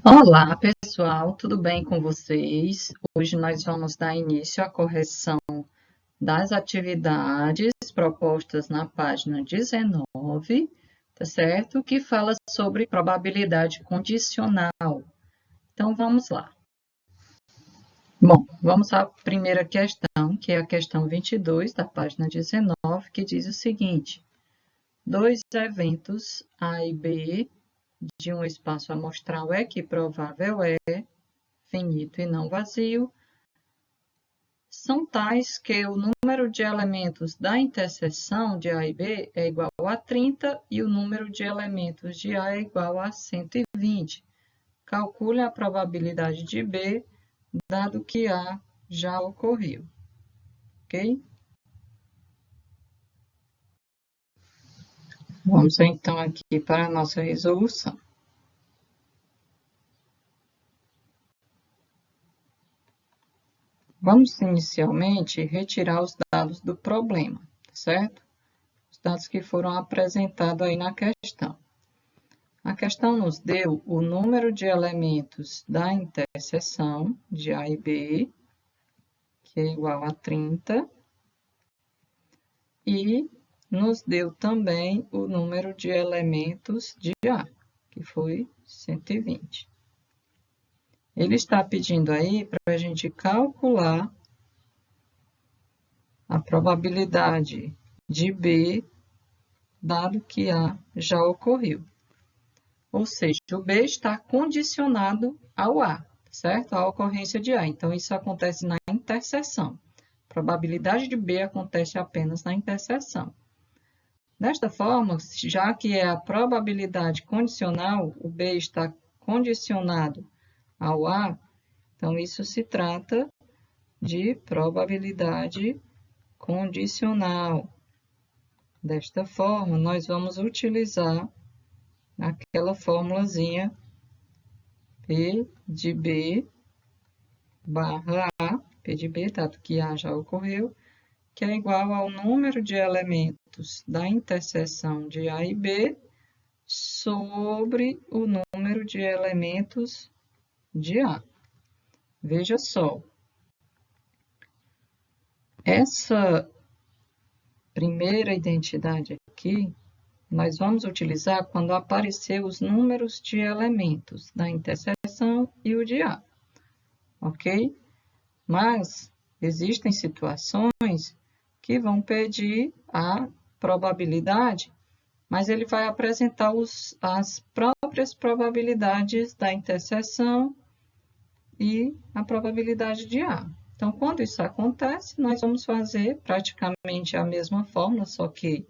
Olá, pessoal, tudo bem com vocês? Hoje nós vamos dar início à correção das atividades propostas na página 19, tá certo? Que fala sobre probabilidade condicional. Então, vamos lá. Bom, vamos à primeira questão, que é a questão 22 da página 19, que diz o seguinte: dois eventos A e B de um espaço amostral equiprovável é finito e não vazio, são tais que o número de elementos da interseção de A e B é igual a 30 e o número de elementos de A é igual a 120. Calcule a probabilidade de B, dado que A já ocorreu. Ok? Vamos então aqui para a nossa resolução. Vamos inicialmente retirar os dados do problema, certo? Os dados que foram apresentados aí na questão. A questão nos deu o número de elementos da interseção de A e B, que é igual a 30, e nos deu também o número de elementos de A, que foi 120. Ele está pedindo aí para a gente calcular a probabilidade de B, dado que A já ocorreu. Ou seja, o B está condicionado ao A, certo? A ocorrência de A. Então, isso acontece na interseção. A probabilidade de B acontece apenas na interseção. Desta forma, já que é a probabilidade condicional, o B está condicionado ao A, então isso se trata de probabilidade condicional. Desta forma, nós vamos utilizar aquela formulazinha P de B barra A, P de B, dado que A já ocorreu, que é igual ao número de elementos da interseção de A e B sobre o número de elementos de A. Veja só, essa primeira identidade aqui, nós vamos utilizar quando aparecer os números de elementos da interseção e o de A, ok? Mas existem situações que vão pedir a probabilidade, mas ele vai apresentar as próprias probabilidades da interseção e a probabilidade de A. Então, quando isso acontece, nós vamos fazer praticamente a mesma fórmula, só que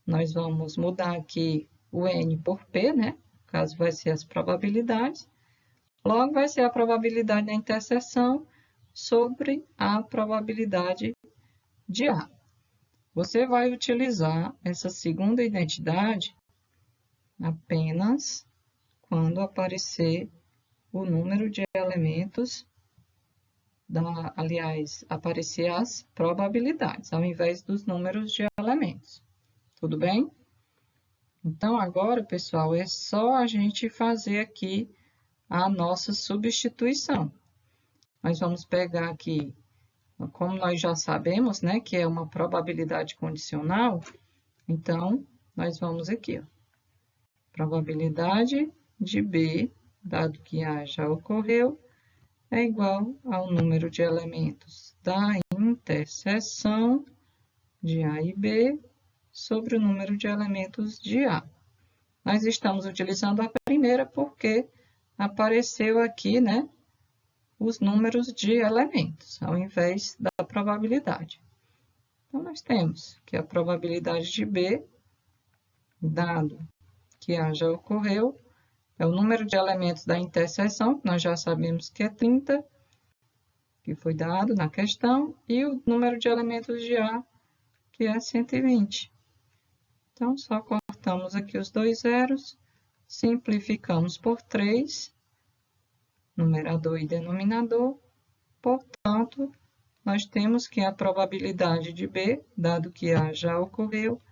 nós vamos mudar aqui o N por P, né? No caso, vai ser as probabilidades. Logo, vai ser a probabilidade da interseção sobre a probabilidade de A. Você vai utilizar essa segunda identidade apenas quando aparecer o número de elementos, aliás, aparecer as probabilidades, ao invés dos números de elementos. Tudo bem? Então, agora, pessoal, é só a gente fazer aqui a nossa substituição. Nós vamos pegar aqui, como nós já sabemos, né, que é uma probabilidade condicional, então, nós vamos aqui, ó, probabilidade de B, dado que A já ocorreu, é igual ao número de elementos da interseção de A e B sobre o número de elementos de A. Nós estamos utilizando a primeira porque apareceu aqui, né, os números de elementos, ao invés da probabilidade. Então, nós temos que a probabilidade de B, dado que A já ocorreu, é o número de elementos da interseção, que nós já sabemos que é 30, que foi dado na questão, e o número de elementos de A, que é 120. Então, só cortamos aqui os dois zeros, simplificamos por 3, numerador e denominador. Portanto, nós temos que a probabilidade de B, dado que A já ocorreu,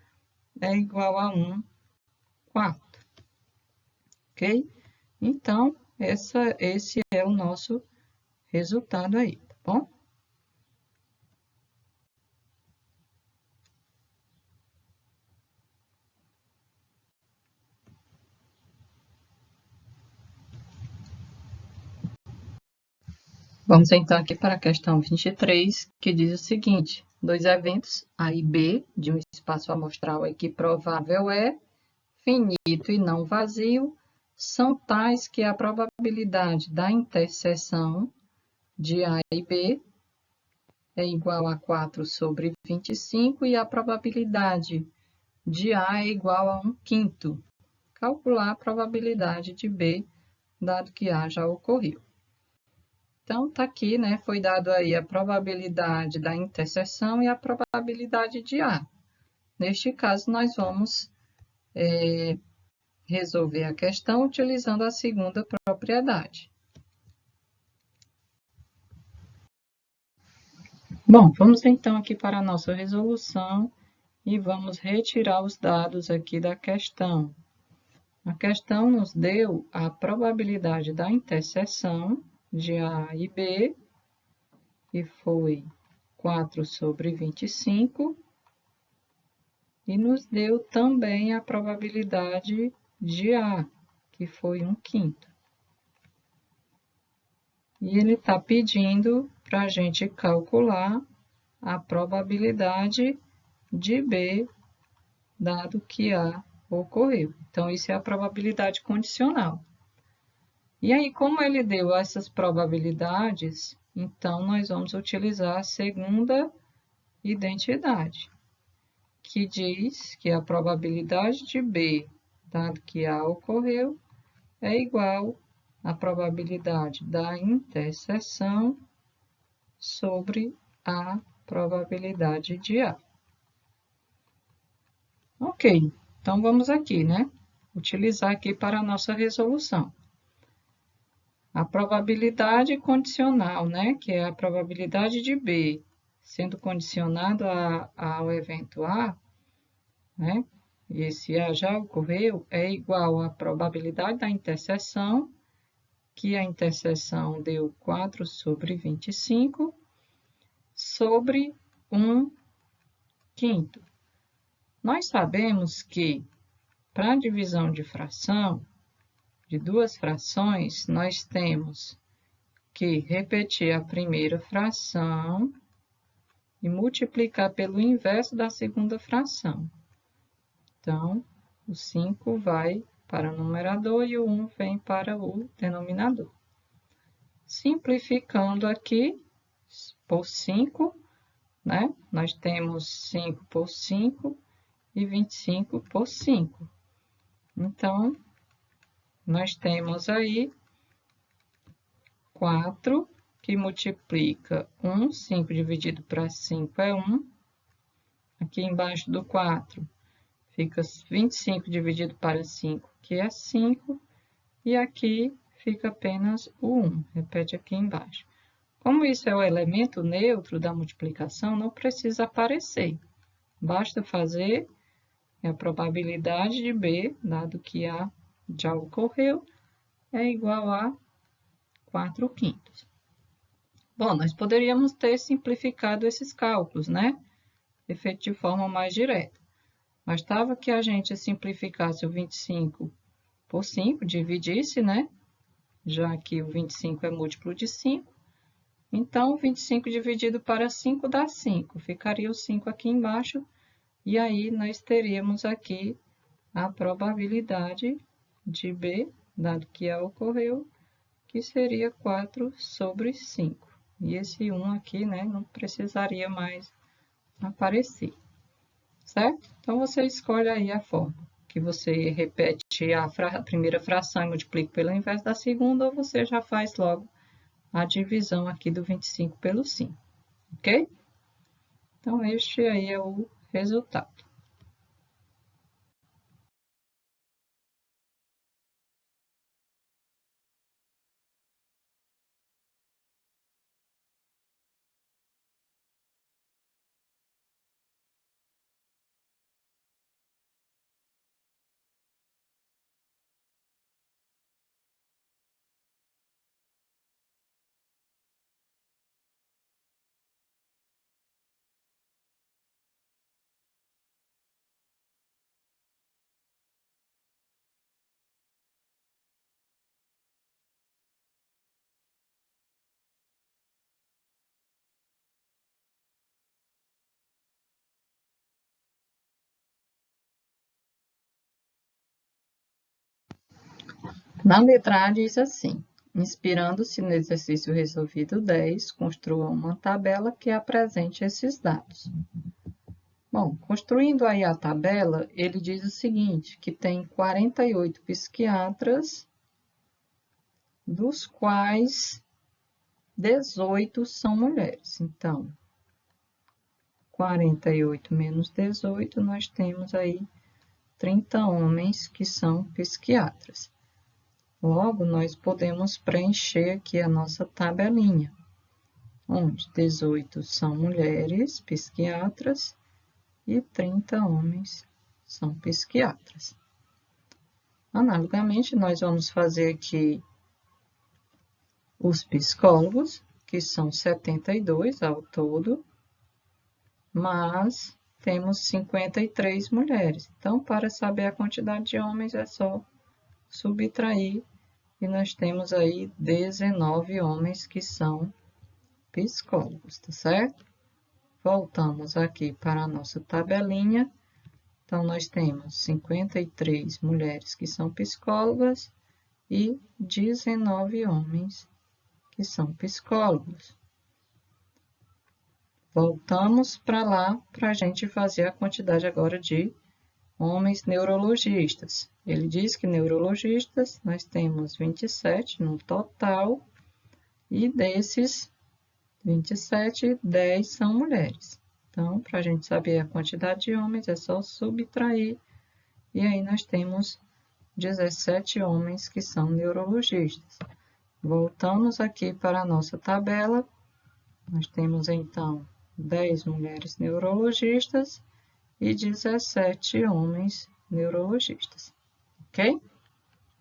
é igual a 1/4. Ok? Então, esse é o nosso resultado aí, tá bom? Vamos então aqui para a questão 23, que diz o seguinte: dois eventos A e B de um espaço amostral equiprovável é finito e não vazio, são tais que a probabilidade da interseção de A e B é igual a 4 sobre 25 e a probabilidade de A é igual a 1/5. Calcular a probabilidade de B, dado que A já ocorreu. Então, tá aqui, né? Foi dado aí a probabilidade da interseção e a probabilidade de A. Neste caso, nós vamos resolver a questão utilizando a segunda propriedade. Bom, vamos então aqui para a nossa resolução e vamos retirar os dados aqui da questão. A questão nos deu a probabilidade da interseção de A e B, que foi 4 sobre 25, e nos deu também a probabilidade de A, que foi 1/5. E ele está pedindo para a gente calcular a probabilidade de B, dado que A ocorreu. Então, isso é a probabilidade condicional. E aí, como ele deu essas probabilidades, então nós vamos utilizar a segunda identidade, que diz que a probabilidade de B, dado que A ocorreu, é igual à probabilidade da interseção sobre a probabilidade de A. Ok, então vamos aqui, né? Utilizar aqui para a nossa resolução. A probabilidade condicional, né? Que é a probabilidade de B sendo condicionado ao evento A, né? E esse A já ocorreu, é igual à probabilidade da interseção, que a interseção deu 4 sobre 25, sobre 1/5. Nós sabemos que, para a divisão de fração, de duas frações, nós temos que repetir a primeira fração e multiplicar pelo inverso da segunda fração. Então, o 5 vai para o numerador e o 1 vem para o denominador. Simplificando aqui, por 5, né? Nós temos 5 por 5 e 25 por 5. Então, nós temos aí 4, que multiplica 1, 5 dividido para 5 é 1. Aqui embaixo do 4 fica 25 dividido para 5, que é 5. E aqui fica apenas o 1, repete aqui embaixo. Como isso é o elemento neutro da multiplicação, não precisa aparecer. Basta fazer a probabilidade de B, dado que A já ocorreu, é igual a 4/5. Bom, nós poderíamos ter simplificado esses cálculos, né? Feito de forma mais direta. Bastava que a gente simplificasse o 25 por 5, dividisse, né? Já que o 25 é múltiplo de 5. Então, 25 dividido para 5 dá 5. Ficaria o 5 aqui embaixo. E aí, nós teríamos aqui a probabilidade de B, dado que A ocorreu, que seria 4 sobre 5. E esse 1 aqui, né, não precisaria mais aparecer, certo? Então, você escolhe aí a forma, que você repete a primeira fração e multiplica pelo inverso da segunda, ou você já faz logo a divisão aqui do 25 pelo 5, ok? Então, este aí é o resultado. Na letra A diz assim: inspirando-se no exercício resolvido 10, construa uma tabela que apresente esses dados. Bom, construindo aí a tabela, ele diz o seguinte, que tem 48 psiquiatras, dos quais 18 são mulheres. Então, 48 menos 18, nós temos aí 30 homens que são psiquiatras. Logo, nós podemos preencher aqui a nossa tabelinha, onde 18 são mulheres psiquiatras e 30 homens são psiquiatras. Analogamente, nós vamos fazer aqui os psicólogos, que são 72 ao todo, mas temos 53 mulheres. Então, para saber a quantidade de homens, é só subtrair e nós temos aí 19 homens que são psicólogos, tá certo? Voltamos aqui para a nossa tabelinha. Então, nós temos 53 mulheres que são psicólogas e 19 homens que são psicólogos. Voltamos para lá para a gente fazer a quantidade agora de homens neurologistas. Ele diz que neurologistas nós temos 27 no total e desses 27, 10 são mulheres. Então, para a gente saber a quantidade de homens, é só subtrair e aí nós temos 17 homens que são neurologistas. Voltamos aqui para a nossa tabela. Nós temos então 10 mulheres neurologistas e 17 homens neurologistas, ok?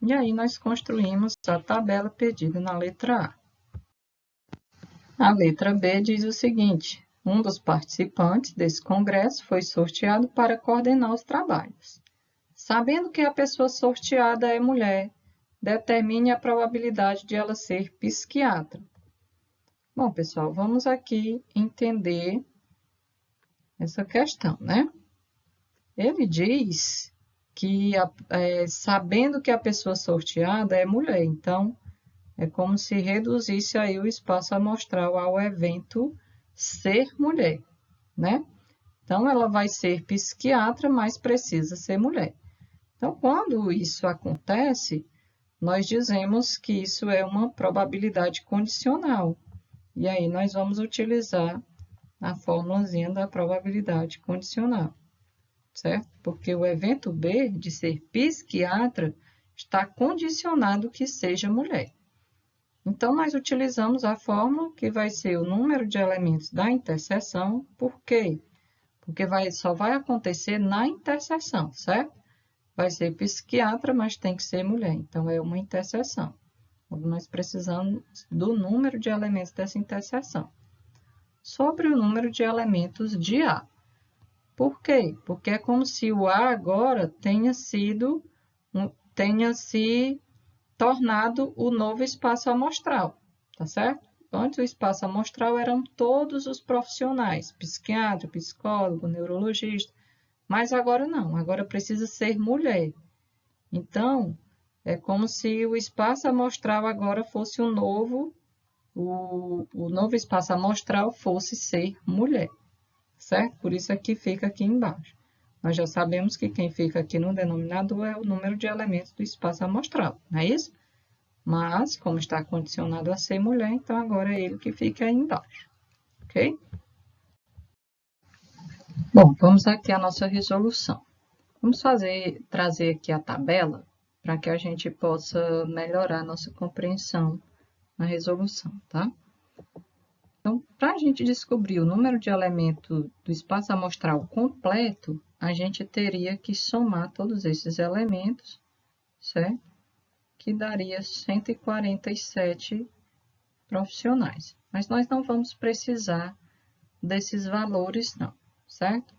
E aí nós construímos a tabela pedida na letra A. A letra B diz o seguinte: um dos participantes desse congresso foi sorteado para coordenar os trabalhos. Sabendo que a pessoa sorteada é mulher, determine a probabilidade de ela ser psiquiatra. Bom, pessoal, vamos aqui entender essa questão, né? Ele diz que, sabendo que a pessoa sorteada é mulher, então é como se reduzisse aí o espaço amostral ao evento ser mulher, né? Então, ela vai ser psiquiatra, mas precisa ser mulher. Então, quando isso acontece, nós dizemos que isso é uma probabilidade condicional. E aí, nós vamos utilizar a formulazinha da probabilidade condicional, certo? Porque o evento B, de ser psiquiatra, está condicionado que seja mulher. Então, nós utilizamos a fórmula que vai ser o número de elementos da interseção. Por quê? Porque só vai acontecer na interseção, certo? Vai ser psiquiatra, mas tem que ser mulher. Então, é uma interseção. Nós precisamos do número de elementos dessa interseção. Sobre o número de elementos de A. Por quê? Porque é como se o A agora tenha se tornado o novo espaço amostral, tá certo? Antes o espaço amostral eram todos os profissionais, psiquiatra, psicólogo, neurologista, mas agora não, agora precisa ser mulher. Então, é como se o espaço amostral agora fosse o novo espaço amostral fosse ser mulher, certo? Por isso aqui fica aqui embaixo. Nós já sabemos que quem fica aqui no denominador é o número de elementos do espaço amostral, não é isso? Mas, como está condicionado a ser mulher, então agora é ele que fica aí embaixo, ok? Bom, vamos aqui à nossa resolução. Vamos trazer aqui a tabela para que a gente possa melhorar a nossa compreensão na resolução, tá? Então, para a gente descobrir o número de elementos do espaço amostral completo, a gente teria que somar todos esses elementos, certo? Que daria 147 profissionais. Mas nós não vamos precisar desses valores, não, certo?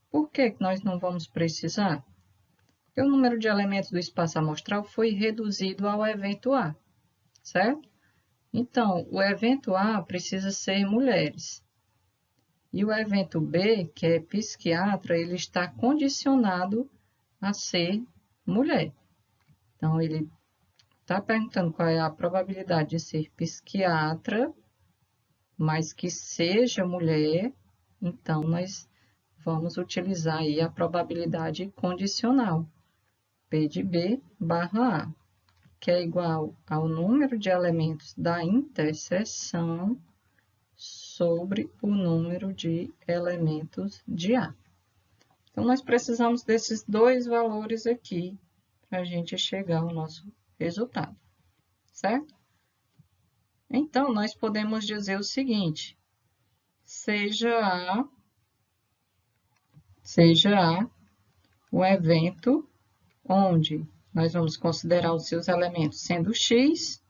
Por que nós não vamos precisar? Porque o número de elementos do espaço amostral foi reduzido ao evento A, certo? Então, o evento A precisa ser mulheres. E o evento B, que é psiquiatra, ele está condicionado a ser mulher. Então, ele Está perguntando qual é a probabilidade de ser psiquiatra, mas que seja mulher, então nós vamos utilizar aí a probabilidade condicional, P de B barra A, que é igual ao número de elementos da interseção sobre o número de elementos de A. Então, nós precisamos desses dois valores aqui para a gente chegar ao nosso resultado, certo? Então, nós podemos dizer o seguinte, seja A o evento onde nós vamos considerar os seus elementos sendo X,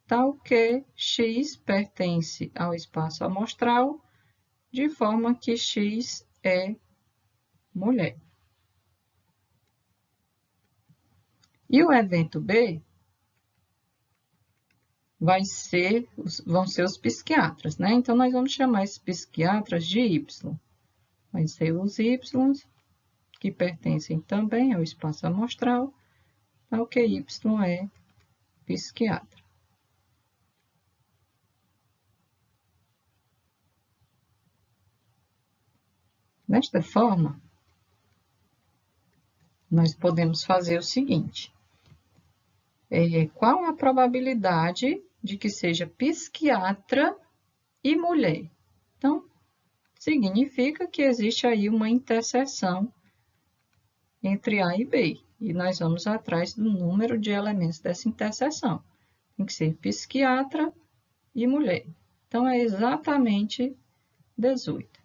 tal que X pertence ao espaço amostral, de forma que X é mulher. E o evento B vão ser os psiquiatras, né? Então, nós vamos chamar esses psiquiatras de Y. Vai ser os Y, que pertencem também ao espaço amostral, tal que Y é psiquiatra. Desta forma, nós podemos fazer o seguinte. Qual a probabilidade de que seja psiquiatra e mulher? Então, significa que existe aí uma interseção entre A e B. E nós vamos atrás do número de elementos dessa interseção. Tem que ser psiquiatra e mulher. Então, é exatamente 18.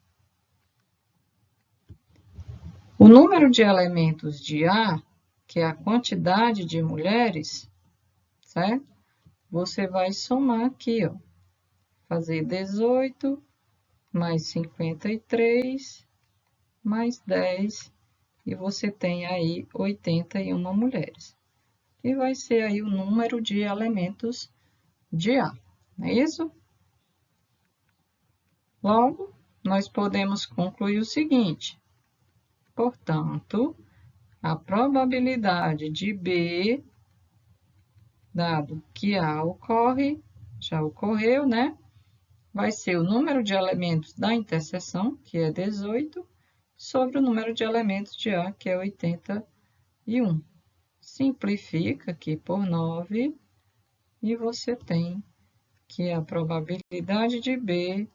O número de elementos de A, que é a quantidade de mulheres, certo? Você vai somar aqui, ó. Fazer 18 mais 53 mais 10 e você tem aí 81 mulheres. Que vai ser aí o número de elementos de A, não é isso? Logo, nós podemos concluir o seguinte. Portanto, a probabilidade de B, dado que A ocorre, já ocorreu, né? Vai ser o número de elementos da interseção, que é 18, sobre o número de elementos de A, que é 81. Simplifica aqui por 9 e você tem que a probabilidade de B,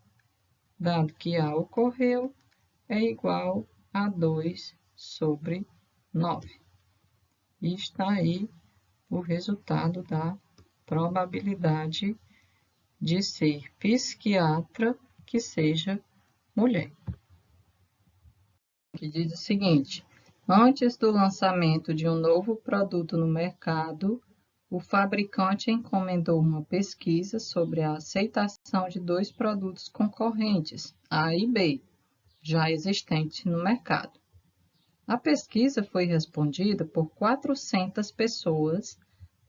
dado que A ocorreu, é igual a 2 sobre 9. E está aí o resultado da probabilidade de ser psiquiatra que seja mulher. Que diz o seguinte: antes do lançamento de um novo produto no mercado, o fabricante encomendou uma pesquisa sobre a aceitação de dois produtos concorrentes, A e B, já existentes no mercado. A pesquisa foi respondida por 400 pessoas,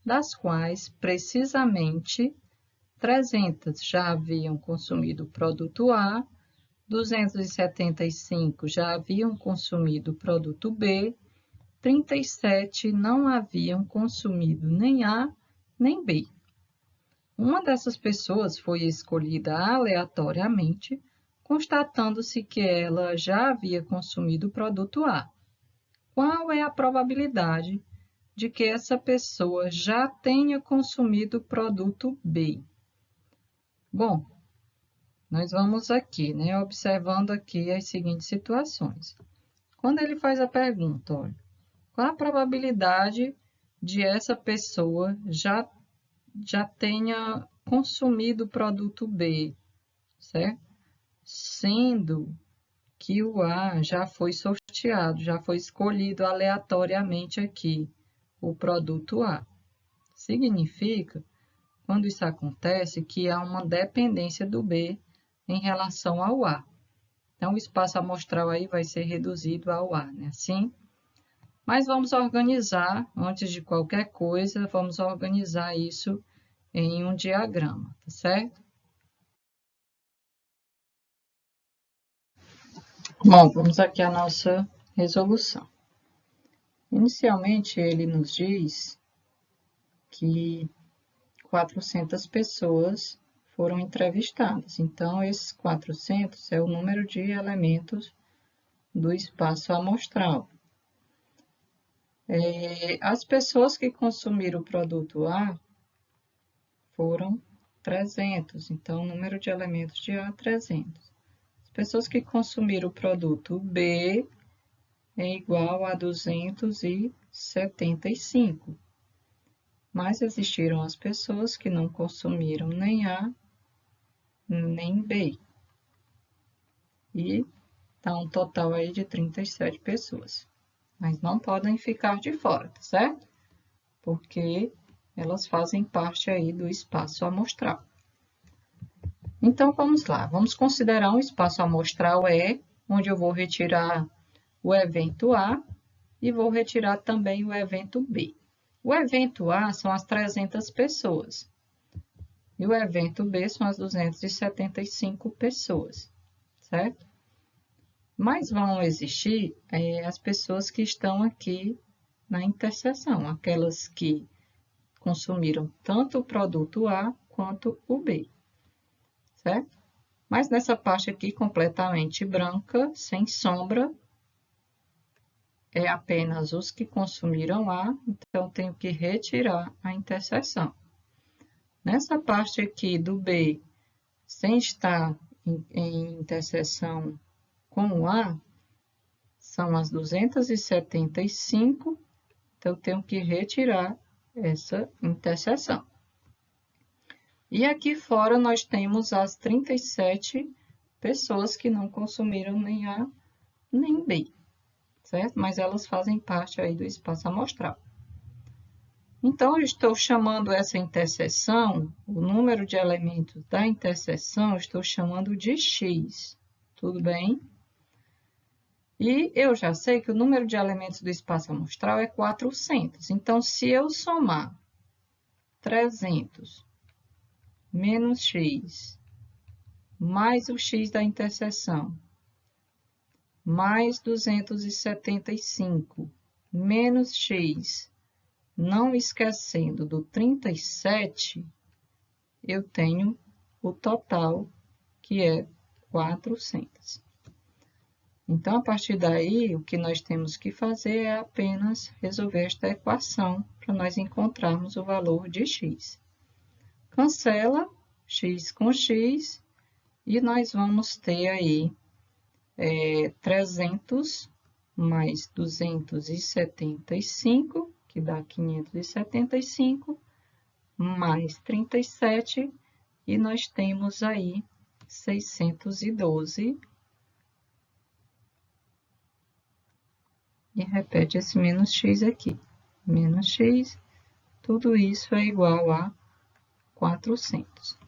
das quais, precisamente, 300 já haviam consumido o produto A, 275 já haviam consumido o produto B, 37 não haviam consumido nem A nem B. Uma dessas pessoas foi escolhida aleatoriamente, constatando-se que ela já havia consumido o produto A. Qual é a probabilidade de que essa pessoa já tenha consumido o produto B? Bom, nós vamos aqui, né, observando aqui as seguintes situações. Quando ele faz a pergunta, olha, qual a probabilidade de essa pessoa já tenha consumido o produto B, certo? Sendo que o A já foi sorteado, já foi escolhido aleatoriamente aqui, o produto A. Significa, quando isso acontece, que há uma dependência do B em relação ao A. Então, o espaço amostral aí vai ser reduzido ao A, né? Assim. Mas vamos organizar, antes de qualquer coisa, vamos organizar isso em um diagrama, tá certo? Bom, vamos aqui à nossa resolução. Inicialmente, ele nos diz que 400 pessoas foram entrevistadas. Então, esses 400 é o número de elementos do espaço amostral. As pessoas que consumiram o produto A foram 300, então o número de elementos de A é 300. As pessoas que consumiram o produto B é igual a 275. Mas existiram as pessoas que não consumiram nem A nem B. E dá um total aí de 37 pessoas. Mas não podem ficar de fora, tá certo? Porque elas fazem parte aí do espaço amostral. Então, vamos lá. Vamos considerar um espaço amostral E, onde eu vou retirar o evento A e vou retirar também o evento B. O evento A são as 300 pessoas. E o evento B são as 275 pessoas, certo? Mas vão existir as pessoas que estão aqui na interseção, aquelas que consumiram tanto o produto A quanto o B, certo? Mas nessa parte aqui completamente branca, sem sombra, é apenas os que consumiram A, então tenho que retirar a interseção. Nessa parte aqui do B, sem estar em interseção com o A, são as 275, então tenho que retirar essa interseção. E aqui fora nós temos as 37 pessoas que não consumiram nem A nem B, certo? Mas elas fazem parte aí do espaço amostral. Então, eu estou chamando essa interseção, o número de elementos da interseção, estou chamando de x, tudo bem? E eu já sei que o número de elementos do espaço amostral é 400. Então, se eu somar 300 menos x, mais o x da interseção, mais 275, menos x, não esquecendo do 37, eu tenho o total, que é 400. Então, a partir daí, o que nós temos que fazer é apenas resolver esta equação para nós encontrarmos o valor de x. Cancela x com x e nós vamos ter aí 300 mais 275, que dá 575, mais 37, e nós temos aí 612. E repete esse menos x aqui. Menos x, tudo isso é igual a 400.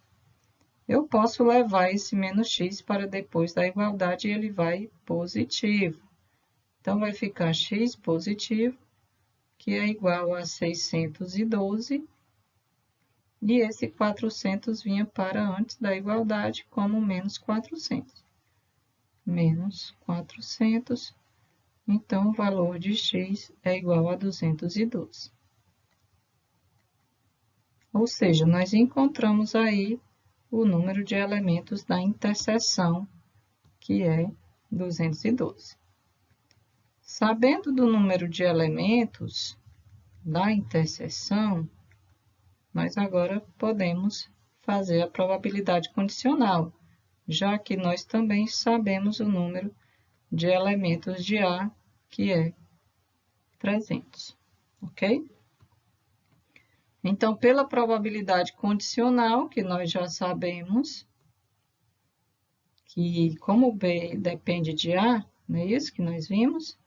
Eu posso levar esse menos x para depois da igualdade e ele vai positivo. Então, vai ficar x positivo, que é igual a 612. E esse 400 vinha para antes da igualdade como menos 400. Menos 400. Então, o valor de x é igual a 212. Ou seja, nós encontramos aí o número de elementos da interseção, que é 212. Sabendo do número de elementos da interseção, nós agora podemos fazer a probabilidade condicional, já que nós também sabemos o número de elementos de A, que é 300, ok? Então, pela probabilidade condicional, que nós já sabemos que como B depende de A, não é isso que nós vimos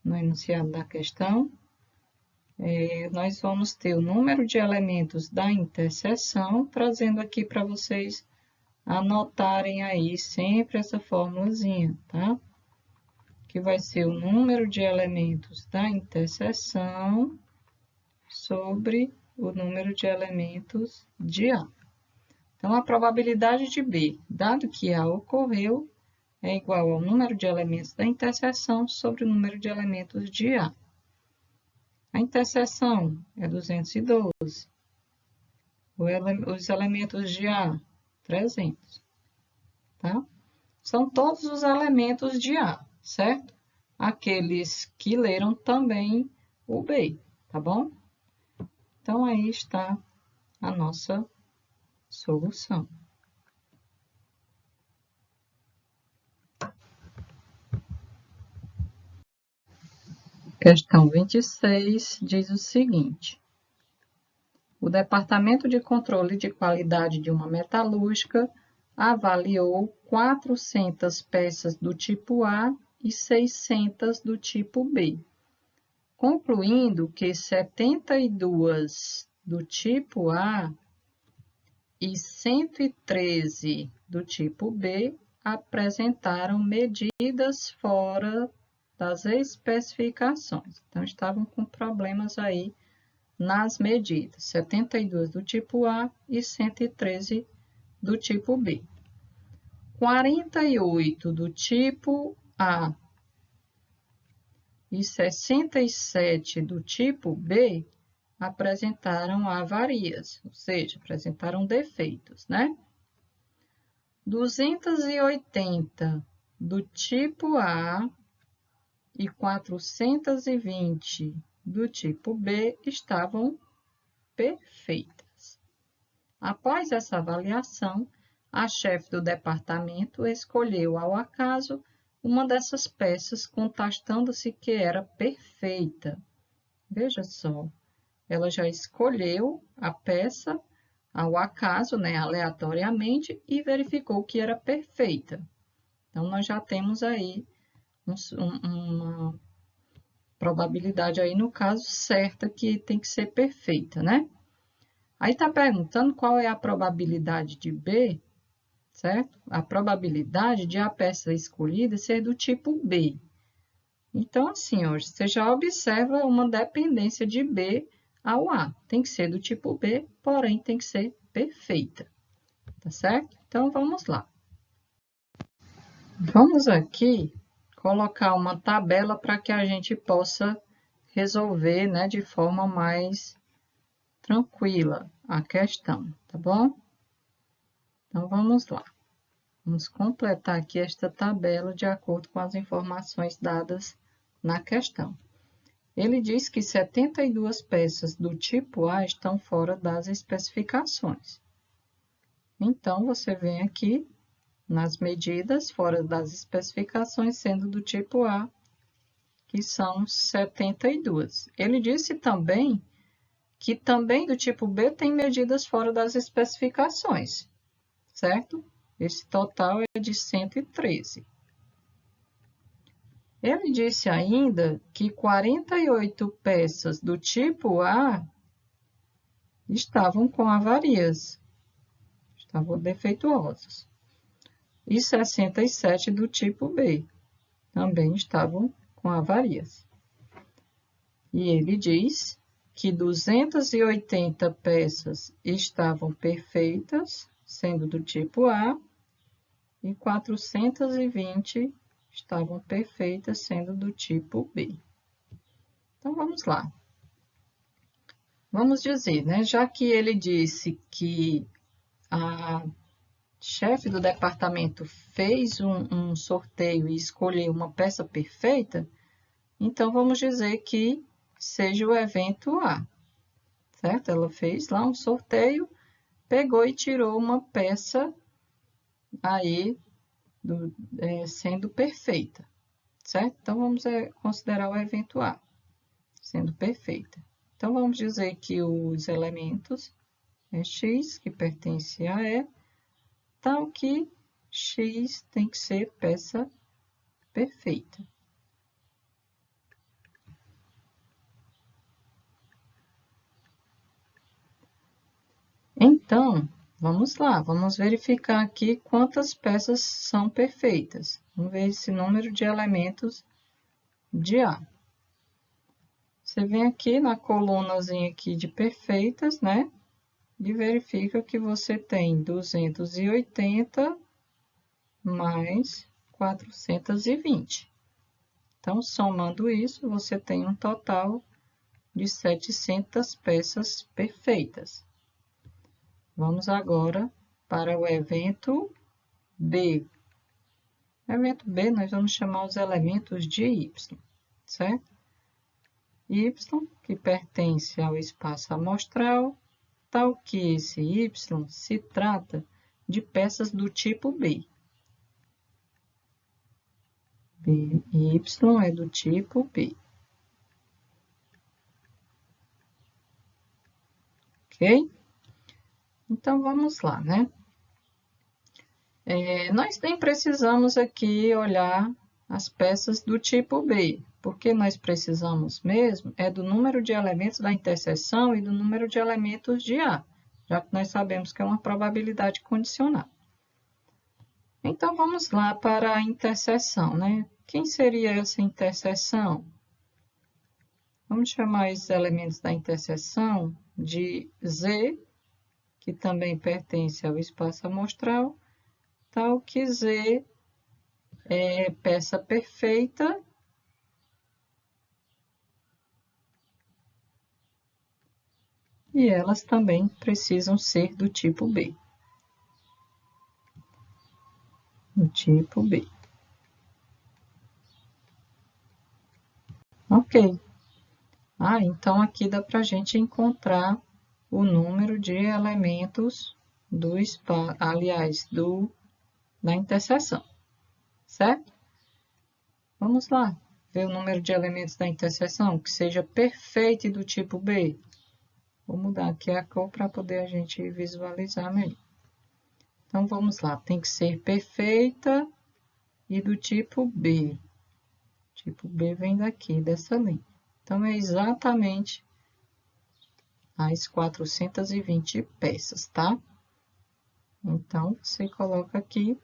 no enunciado da questão, nós vamos ter o número de elementos da interseção, trazendo aqui para vocês anotarem aí sempre essa formulazinha, tá? Que vai ser o número de elementos da interseção sobre o número de elementos de A. Então, a probabilidade de B, dado que A ocorreu, é igual ao número de elementos da interseção sobre o número de elementos de A. A interseção é 212. Os elementos de A, 300. Tá? São todos os elementos de A, certo? Aqueles que leram também o B, tá bom? Então, aí está a nossa solução. Questão 26 diz o seguinte: o Departamento de Controle de Qualidade de uma Metalúrgica avaliou 400 peças do tipo A e 600 do tipo B, concluindo que 72 do tipo A e 113 do tipo B apresentaram medidas fora das especificações. Então, estavam com problemas aí nas medidas, 72 do tipo A e 113 do tipo B. 48 do tipo A e 67 do tipo B apresentaram avarias, ou seja, apresentaram defeitos, né? 280 do tipo A e 420 do tipo B estavam perfeitas. Após essa avaliação, a chefe do departamento escolheu ao acaso uma dessas peças, constatando-se que era perfeita. Veja só, ela já escolheu a peça ao acaso, né, aleatoriamente, e verificou que era perfeita. Então, nós já temos aí uma probabilidade aí, no caso, certa que tem que ser perfeita, né? Aí está perguntando qual é a probabilidade de B, certo? A probabilidade de a peça escolhida ser do tipo B. Então, assim, ó, você já observa uma dependência de B ao A. Tem que ser do tipo B, porém tem que ser perfeita. Tá certo? Então, vamos lá. Vamos aqui colocar uma tabela para que a gente possa resolver, né, de forma mais tranquila a questão, tá bom? Então, vamos lá. Vamos completar aqui esta tabela de acordo com as informações dadas na questão. Ele diz que 72 peças do tipo A estão fora das especificações. Então, você vem aqui nas medidas fora das especificações, sendo do tipo A, que são 72. Ele disse também que também do tipo B tem medidas fora das especificações, certo? Esse total é de 113. Ele disse ainda que 48 peças do tipo A estavam com avarias, estavam defeituosas. E 67 do tipo B também estavam com avarias. E ele diz que 280 peças estavam perfeitas, sendo do tipo A, e 420 estavam perfeitas, sendo do tipo B. Então, vamos lá. Vamos dizer, né? Já que ele disse que a chefe do departamento fez um sorteio e escolheu uma peça perfeita, então vamos dizer que seja o evento A, certo? Ela fez lá um sorteio, pegou e tirou uma peça aí sendo perfeita, certo? Então, vamos considerar o evento A sendo perfeita. Então, vamos dizer que os elementos é X, que pertence a E, então que X tem que ser peça perfeita. Então, vamos lá, vamos verificar aqui quantas peças são perfeitas. Vamos ver esse número de elementos de A. Você vem aqui na colunazinha aqui de perfeitas, né? E verifica que você tem 280 mais 420. Então, somando isso, você tem um total de 700 peças perfeitas. Vamos agora para o evento B. Evento B, nós vamos chamar os elementos de Y, certo? Y, que pertence ao espaço amostral, tal que esse Y se trata de peças do tipo B. Y é do tipo B. Ok? Então, vamos lá, né? Nós nem precisamos aqui olhar as peças do tipo B, porque nós precisamos mesmo do número de elementos da interseção e do número de elementos de A, já que nós sabemos que é uma probabilidade condicional. Então, vamos lá para a interseção, né? Quem seria essa interseção? Vamos chamar esses elementos da interseção de Z, que também pertence ao espaço amostral, tal que Z é peça perfeita e elas também precisam ser do tipo B. Do tipo B. Ok. Então aqui dá para a gente encontrar o número de elementos do espaço, aliás, da interseção, certo? Vamos lá, ver o número de elementos da interseção que seja perfeito e do tipo B. Vou mudar aqui a cor para poder a gente visualizar melhor. Então, vamos lá, tem que ser perfeita e do tipo B. Tipo B vem daqui, dessa linha. Então, é exatamente as 420 peças, tá? Então, você coloca aqui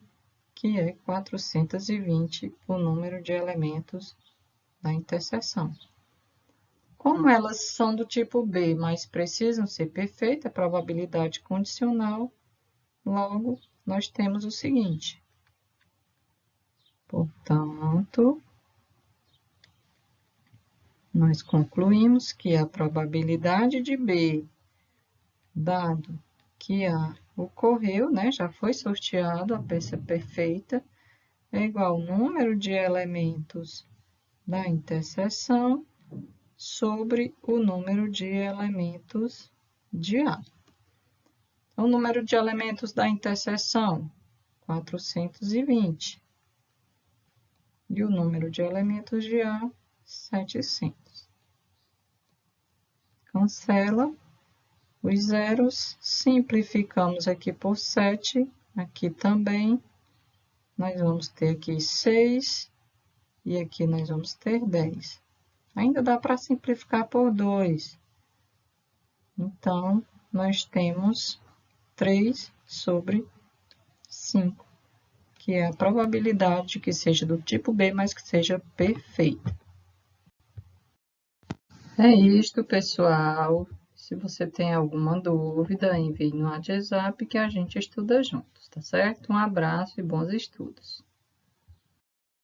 que é 420 o número de elementos da interseção. Como elas são do tipo B, mas precisam ser perfeitas, a probabilidade condicional, logo, nós temos o seguinte. Portanto, nós concluímos que a probabilidade de B, dado que A ocorreu, né, já foi sorteado a peça perfeita, é igual ao número de elementos da interseção sobre o número de elementos de A. Então, o número de elementos da interseção, 420. E o número de elementos de A, 700. Cancela os zeros, simplificamos aqui por 7, aqui também. Nós vamos ter aqui 6 e aqui nós vamos ter 10. Ainda dá para simplificar por 2. Então, nós temos 3 sobre 5, que é a probabilidade que seja do tipo B, mas que seja perfeita. É isto, pessoal. Se você tem alguma dúvida, envie no WhatsApp que a gente estuda juntos, tá certo? Um abraço e bons estudos.